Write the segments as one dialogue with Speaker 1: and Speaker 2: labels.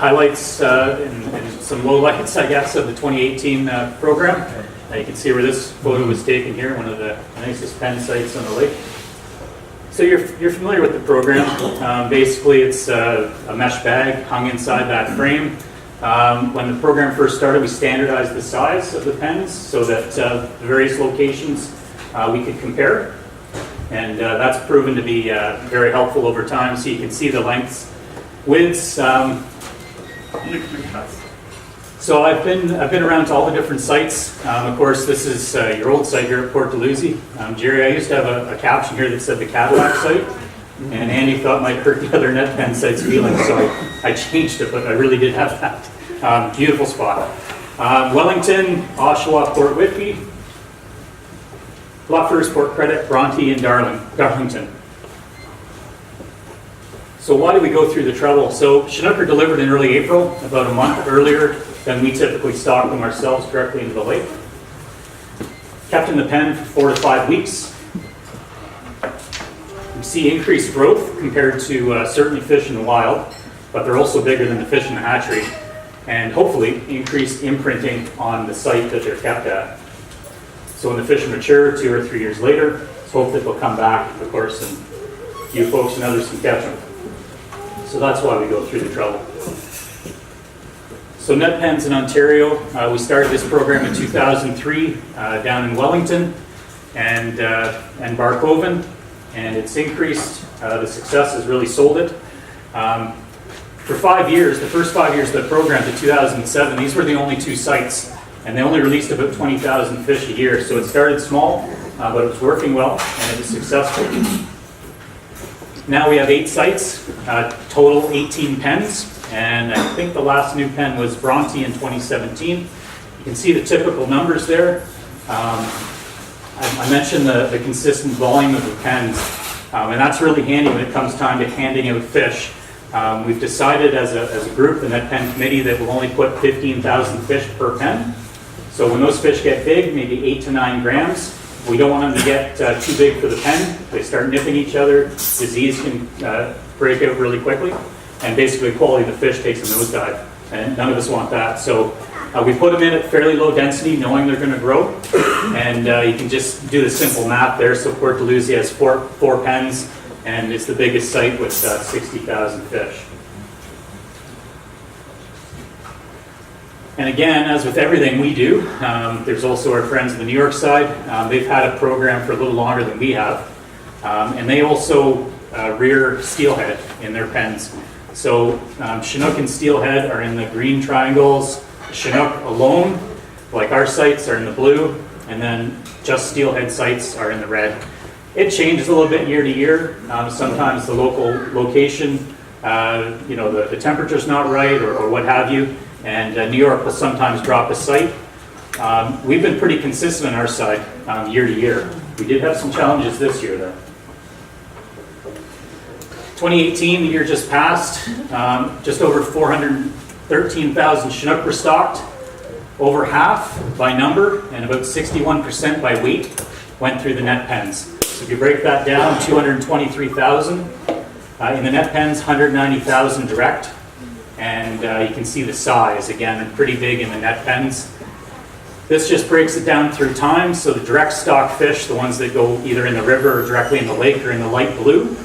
Speaker 1: highlights and some lowlights, I guess, of the 2018 program. You can see where this photo was taken here, one of the nicest pen sites on the lake. So you're familiar with the program. Basically, it's a mesh bag hung inside that frame. When the program first started, we standardized the size of the pens so that the various locations we could compare. And that's proven to be very helpful over time. So you can see the lengths, widths. So I've been around to all the different sites. Of course, this is your old site here at Port Dalhousie. Jerry, I used to have a caption here that said the Cadillac site, and Andy thought might hurt the other net pen sites' feelings, so I changed it, but I really did have that. Beautiful spot. Wellington, Oshawa, Port Whitby, Bluffers, Port Credit, Bronte, and Darlington. So why did we go through the trouble? So Chinook are delivered in early April, about a month earlier than we typically stock them ourselves directly into the lake. Kept in the pen for 4 to 5 weeks. We see increased growth compared to certainly fish in the wild, but they're also bigger than the fish in the hatchery, and hopefully increased imprinting on the site that they're kept at. So when the fish mature 2 or 3 years later, let's hope that they'll come back, of course, and you folks and others can catch them. So that's why we go through the trouble. So net pens in Ontario, we started this program in 2003 down in Wellington and Barkoven, and it's increased. The success has really sold it. For 5 years, the first 5 years of the program to 2007, these were the only 2 sites, and they only released about 20,000 fish a year. So it started small, but it was working well, and it was successful. Now we have 8 sites, total 18 pens, and I think the last new pen was Bronte in 2017. You can see the typical numbers there. I mentioned the consistent volume of the pens, and that's really handy when it comes time to handing out fish. We've decided as a group, the net pen committee, that we'll only put 15,000 fish per pen. So when those fish get big, maybe 8 to 9 grams, we don't want them to get too big for the pen. They start nipping each other, disease can break out really quickly, and basically the quality of the fish takes a nosedive, and none of us want that. So we put them in at fairly low density, knowing they're going to grow, and you can just do the simple math there. So Port Dalhousie has four pens, and it's the biggest site with 60,000 fish. And again, as with everything we do, there's also our friends on the New York side. They've had a program for a little longer than we have. And they also rear steelhead in their pens. So Chinook and steelhead are in the green triangles. Chinook alone, like our sites, are in the blue. And then just steelhead sites are in the red. It changes a little bit year to year. Sometimes the local location, the temperature's not right or what have you. And New York will sometimes drop a site. We've been pretty consistent on our side year to year. We did have some challenges this year though. 2018, the year just passed, just over 413,000 Chinook were stocked. Over half by number and about 61% by weight went through the net pens. So if you break that down, 223,000 in the net pens, 190,000 direct. And you can see the size, again, pretty big in the net pens. This just breaks it down through time. So the direct stock fish, the ones that go either in the river or directly in the lake, are in the light blue.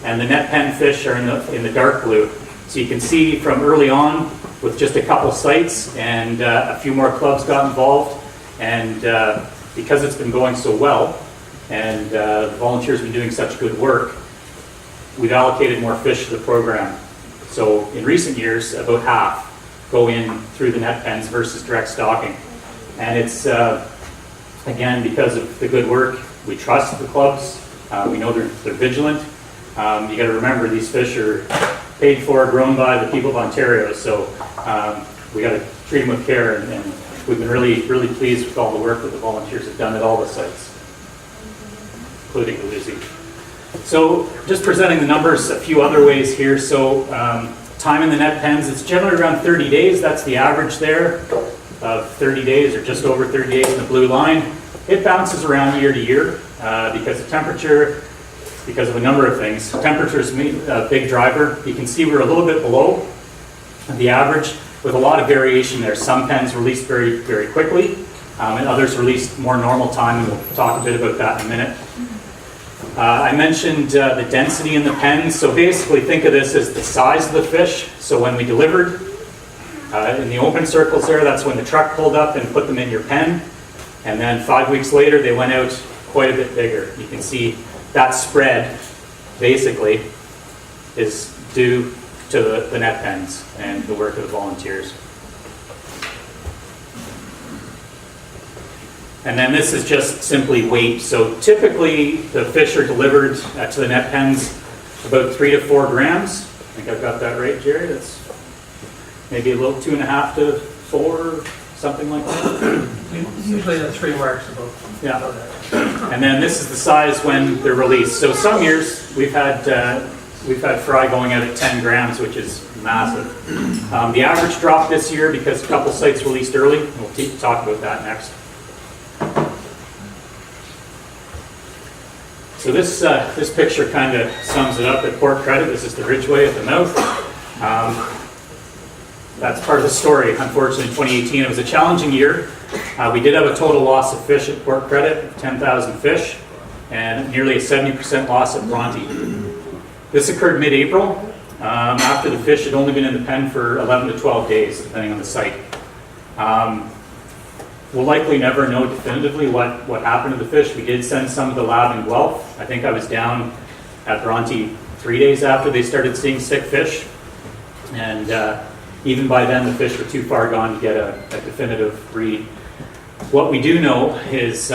Speaker 1: And the net pen fish are in the dark blue. So you can see from early on, with just a couple sites and a few more clubs got involved. And because it's been going so well, and the volunteers have been doing such good work, we've allocated more fish to the program. So in recent years, about half go in through the net pens versus direct stocking. And it's, again, because of the good work, we trust the clubs. We know they're vigilant. You got to remember, these fish are paid for, grown by the people of Ontario. So we got to treat them with care. And we've been really, really pleased with all the work that the volunteers have done at all the sites, including Dalhousie. So just presenting the numbers a few other ways here. So time in the net pens, it's generally around 30 days. That's the average there of 30 days or just over 30 days in the blue line. It bounces around year to year because of temperature, because of a number of things. Temperature is a big driver. You can see we're a little bit below The average, with a lot of variation there. Some pens released very, very quickly, and others released more normal time, and we'll talk a bit about that in a minute. I mentioned the density in the pens, so basically think of this as the size of the fish. So when we delivered, in the open circles there, that's when the truck pulled up and put them in your pen, and then 5 weeks later they went out quite a bit bigger. You can see that spread basically is due to the net pens and the work of the volunteers. And then this is just simply weight. So typically the fish are delivered to the net pens about 3 to 4 grams. I think I've got that right, Jerry. That's maybe a little 2.5 to 4, something like that.
Speaker 2: Usually the 3 marks about.
Speaker 1: Yeah. And then this is the size when they're released. So some years we've had fry going out at 10 grams, which is massive. The average dropped this year because a couple sites released early. We'll talk about that next. So this picture kind of sums it up at Port Credit. This is the ridgeway at the mouth. That's part of the story. Unfortunately, in 2018, it was a challenging year. We did have a total loss of fish at Port Credit, 10,000 fish, and nearly a 70% loss at Bronte. This occurred mid-April, after the fish had only been in the pen for 11 to 12 days, depending on the site. We'll likely never know definitively what happened to the fish. We did send some to the lab in Guelph. I think I was down at Bronte 3 days after they started seeing sick fish. And even by then, the fish were too far gone to get a definitive read. What we do know is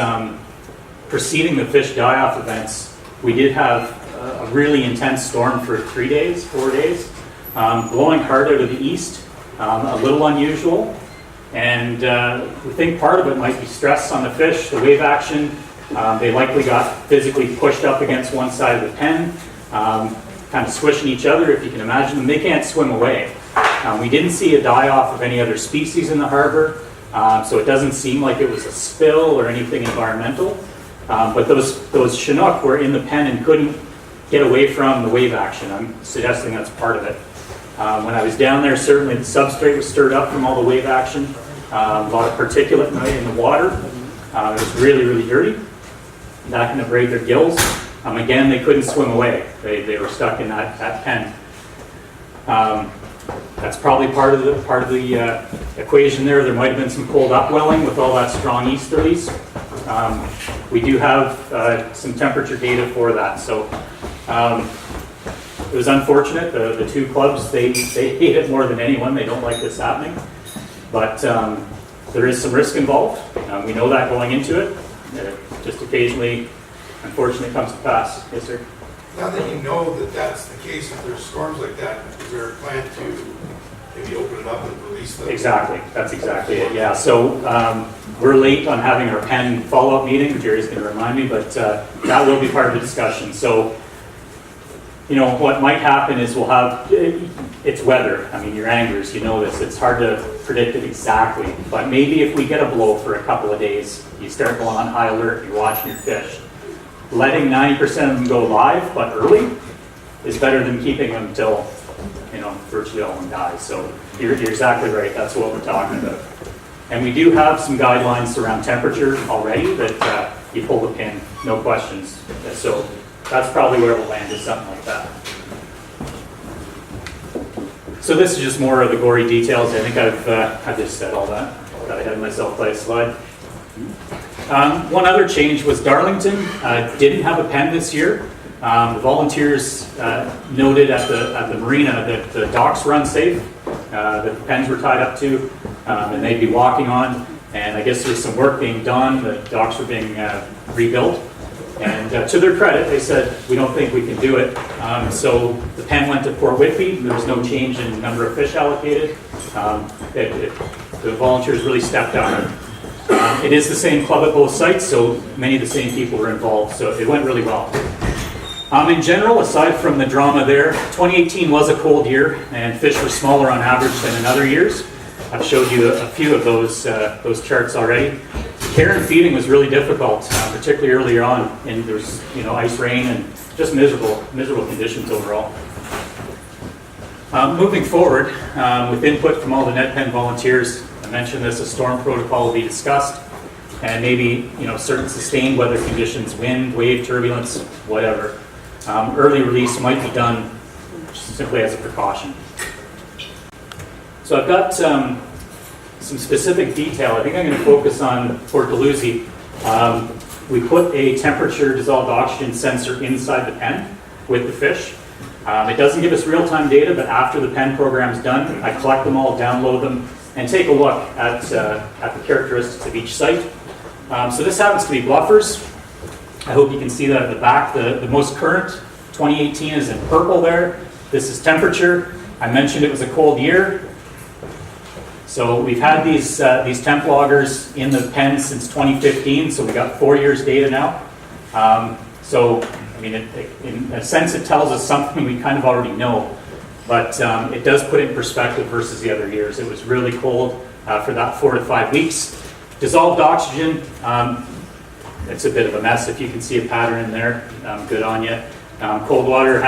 Speaker 1: preceding the fish die-off events, we did have a really intense storm for 3 days, 4 days, blowing hard out of the east, a little unusual. And we think part of it might be stress on the fish, the wave action. They likely got physically pushed up against one side of the pen, kind of squishing each other, if you can imagine them. They can't swim away. We didn't see a die-off of any other species in the harbor, so it doesn't seem like it was a spill or anything environmental. But those Chinook were in the pen and couldn't get away from the wave action. I'm suggesting that's part of it. When I was down there, certainly the substrate was stirred up from all the wave action. A lot of particulate in the water. It was really, really dirty. That can abrade their gills. Again, they couldn't swim away. They were stuck in that pen. That's probably part of the equation there. There might have been some cold upwelling with all that strong east release. We do have some temperature data for that. So it was unfortunate. The two clubs, they hate it more than anyone. They don't like this happening. But there is some risk involved. We know that going into it. Just occasionally, unfortunately, comes to pass. Yes, sir?
Speaker 3: Now that you know that that's the case, if there's storms like that, is there a plan to maybe open it up and release them?
Speaker 1: Exactly. That's exactly it. Yeah. So we're late on having our pen follow-up meeting. Jerry's going to remind me, but that will be part of the discussion. So, you know, what might happen is we'll have, it's weather. I mean, your anglers, you know this. It's hard to predict it exactly. But maybe if we get a blow for a couple of days, you start going on high alert, you're watching your fish. Letting 90% of them go live, but early, is better than keeping them till, you know, virtually all of them die. So you're exactly right. That's what we're talking about. And we do have some guidelines around temperature already that you pull the pin, no questions. So that's probably where we'll land, is something like that. So this is just more of the gory details. I think I've just said all that. Got ahead of myself by a slide. One other change was Darlington didn't have a pen this year. The volunteers noted at the marina that the docks were unsafe, that the pens were tied up to, and they'd be walking on. And I guess there was some work being done. The docks were being rebuilt. And to their credit, they said, we don't think we can do it. So the pen went to Port Whitby. There was no change in the number of fish allocated. The volunteers really stepped up. It is the same club at both sites, so many of the same people were involved. So it went really well. In general, aside from the drama there, 2018 was a cold year, and fish were smaller on average than in other years. I've showed you a few of those charts already. Care and feeding was really difficult, particularly earlier on, and there was, you know, ice, rain, and just miserable conditions overall. Moving forward, with input from all the net pen volunteers, I mentioned this, a storm protocol will be discussed, and maybe, certain sustained weather conditions, wind, wave, turbulence, whatever. Early release might be done simply as a precaution. So I've got some specific detail. I think I'm going to focus on Port Dalhousie. We put a temperature dissolved oxygen sensor inside the pen with the fish. It doesn't give us real-time data, but after the pen program's done, I collect them all, download them, and take a look at the characteristics of each site. So this happens to be bluffers. I hope you can see that at the back. The most current, 2018, is in purple there. This is temperature. I mentioned it was a cold year. So we've had these temp loggers in the pen since 2015, so we got 4 years data now. In a sense, it tells us something we kind of already know, but it does put it in perspective versus the other years. It was really cold for that 4 to 5 weeks. Dissolved oxygen, it's a bit of a mess. If you can see a pattern in there, good on you. Cold water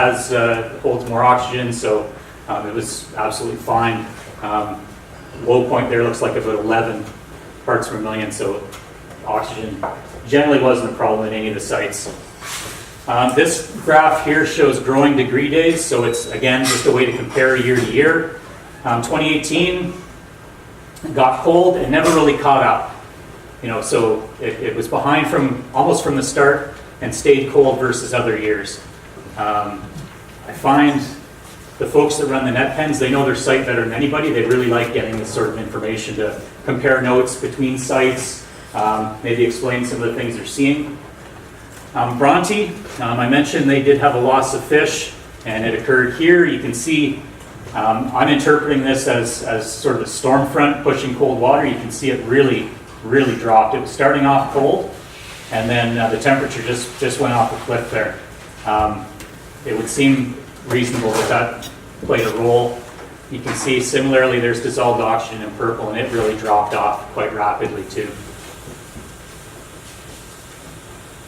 Speaker 1: holds more oxygen, so it was absolutely fine. Low point there looks like about 11 parts per million, so oxygen generally wasn't a problem in any of the sites. This graph here shows growing degree days, so it's, again, just a way to compare year to year. 2018 got cold and never really caught up. So it was behind almost from the start and stayed cold versus other years. I find the folks that run the net pens, they know their site better than anybody. They really like getting this sort of information to compare notes between sites, maybe explain some of the things they're seeing. Bronte, I mentioned they did have a loss of fish, and it occurred here. You can see I'm interpreting this as sort of a storm front pushing cold water. You can see it really dropped. It was starting off cold, and then the temperature just went off a cliff there. It would seem reasonable that played a role. You can see similarly there's dissolved oxygen in purple, and it really dropped off quite rapidly too.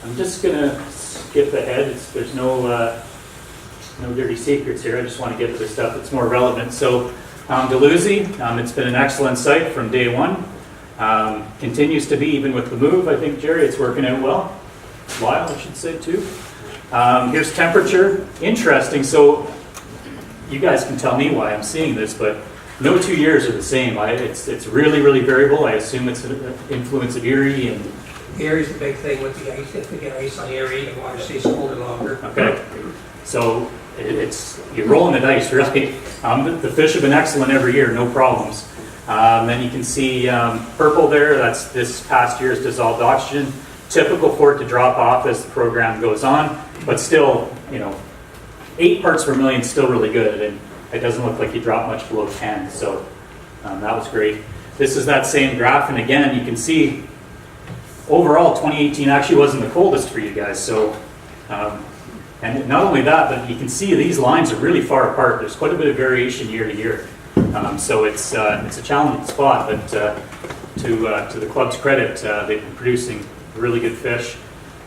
Speaker 1: I'm just going to skip ahead. There's no dirty secrets here. I just want to get to the stuff that's more relevant. So Dalhousie, it's been an excellent site from day one. Continues to be, even with the move. I think, Jerry, it's working out well. Lyle, I should say, too. Here's temperature. Interesting. So you guys can tell me why I'm seeing this, but no 2 years are the same. It's really variable. I assume it's an influence of Erie and...
Speaker 2: Erie's the big thing with the ice. If we get ice on Erie, the water stays colder longer.
Speaker 1: Okay. So you're rolling the dice, really. The fish have been excellent every year, no problems. Then you can see purple there. That's this past year's dissolved oxygen. Typical for it to drop off as the program goes on, but still, 8 parts per million is still really good, and it doesn't look like you drop much below 10. So that was great. This is that same graph, and again, you can see overall 2018 actually wasn't the coldest for you guys. So, and not only that, but you can see these lines are really far apart. There's quite a bit of variation year to year. So it's a challenging spot, but to the club's credit, they've been producing really good fish.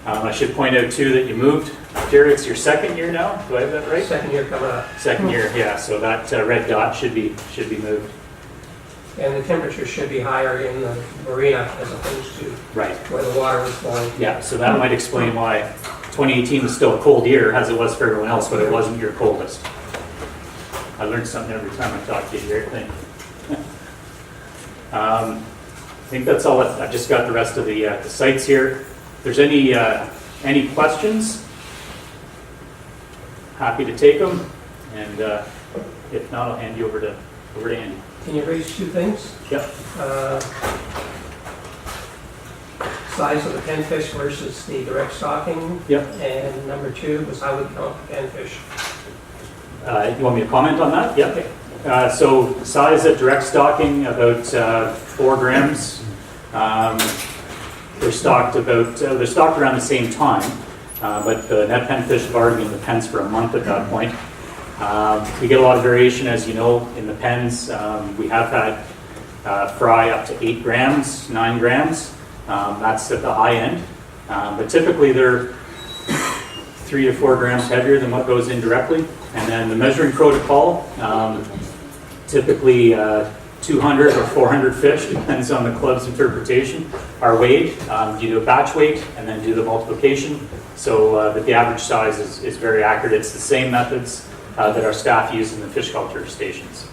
Speaker 1: I should point out too that you moved. Jerry, it's your second year now. Do I have that right?
Speaker 2: Second year coming up.
Speaker 1: Second year, yeah. So that red dot should be moved.
Speaker 2: And the temperature should be higher in the marina as opposed to
Speaker 1: right
Speaker 2: where the water was flowing.
Speaker 1: Yeah, so that might explain why 2018 was still a cold year, as it was for everyone else, but it wasn't your coldest. I learned something every time I talk to you here. Thank you. I think that's all. I've just got the rest of the sites here. If there's any questions, happy to take them, and if not, I'll hand you over to Andy.
Speaker 2: Can you raise 2 things?
Speaker 1: Yep.
Speaker 2: Size of the penfish versus the direct stocking.
Speaker 1: Yep.
Speaker 2: And number 2 was how we count the penfish.
Speaker 1: You want me to comment on that? Yep. Okay. So size at direct stocking, about 4 grams. They're stocked around the same time, but the net pen fish have already been in the pens for a month at that point. We get a lot of variation, as you know, in the pens. We have had fry up to 8 grams, 9 grams. That's at the high end. But typically they're 3 to 4 grams heavier than what goes in directly. And then the measuring protocol, typically 200 or 400 fish, depends on the club's interpretation, are weighed. You do a batch weight and then do the multiplication, so that the average size is very accurate. It's the same methods that our staff use in the fish culture stations.